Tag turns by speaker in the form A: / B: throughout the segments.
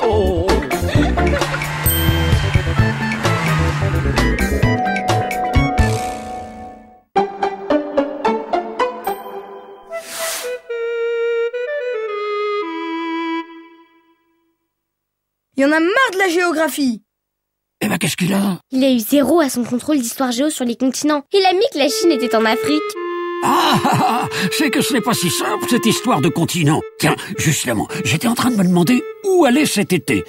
A: Oh.
B: Il y en a marre de la géographie.
A: Eh ben, qu'est-ce qu'il a?
C: Il a eu 0 à son contrôle d'histoire géo sur les continents. Il a mis que la Chine était en Afrique.
A: C'est que ce n'est pas si simple, cette histoire de continent. Tiens, justement, j'étais en train de me demander où aller cet été.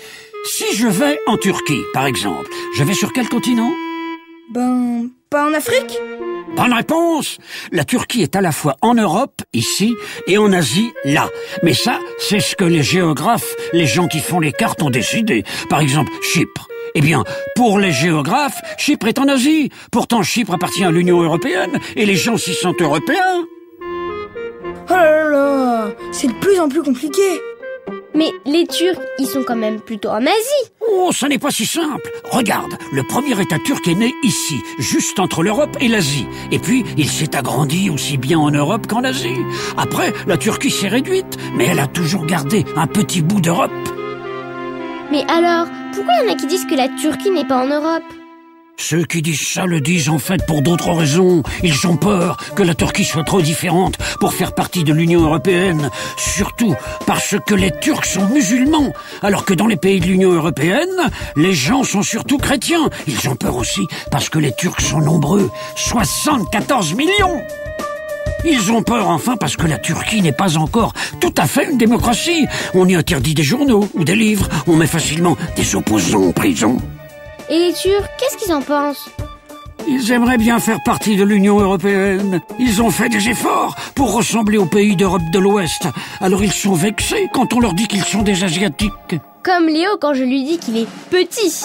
A: Si je vais en Turquie, par exemple, je vais sur quel continent?
B: Ben, pas en Afrique?
A: Bonne réponse! La Turquie est à la fois en Europe, ici, et en Asie, là. Mais ça, c'est ce que les géographes, les gens qui font les cartes ont décidé. Par exemple, Chypre. Eh bien, pour les géographes, Chypre est en Asie. Pourtant, Chypre appartient à l'Union européenne, et les gens s'y sentent européens.
B: Oh là là, c'est de plus en plus compliqué.
C: Mais les Turcs, ils sont quand même plutôt en Asie.
A: Oh, ça n'est pas si simple. Regarde, le premier État turc est né ici, juste entre l'Europe et l'Asie. Et puis, il s'est agrandi aussi bien en Europe qu'en Asie. Après, la Turquie s'est réduite, mais elle a toujours gardé un petit bout d'Europe.
C: Mais alors, pourquoi il y en a qui disent que la Turquie n'est pas en Europe?
A: Ceux qui disent ça le disent en fait pour d'autres raisons. Ils ont peur que la Turquie soit trop différente pour faire partie de l'Union européenne. Surtout parce que les Turcs sont musulmans, alors que dans les pays de l'Union européenne, les gens sont surtout chrétiens. Ils ont peur aussi parce que les Turcs sont nombreux, 74 millions. Ils ont peur enfin parce que la Turquie n'est pas encore tout à fait une démocratie. On y interdit des journaux ou des livres, on met facilement des opposants en prison.
C: Et les Turcs, qu'est-ce qu'ils en pensent?
A: Ils aimeraient bien faire partie de l'Union européenne. Ils ont fait des efforts pour ressembler aux pays d'Europe de l'Ouest. Alors ils sont vexés quand on leur dit qu'ils sont des Asiatiques.
C: Comme Léo quand je lui dis qu'il est petit.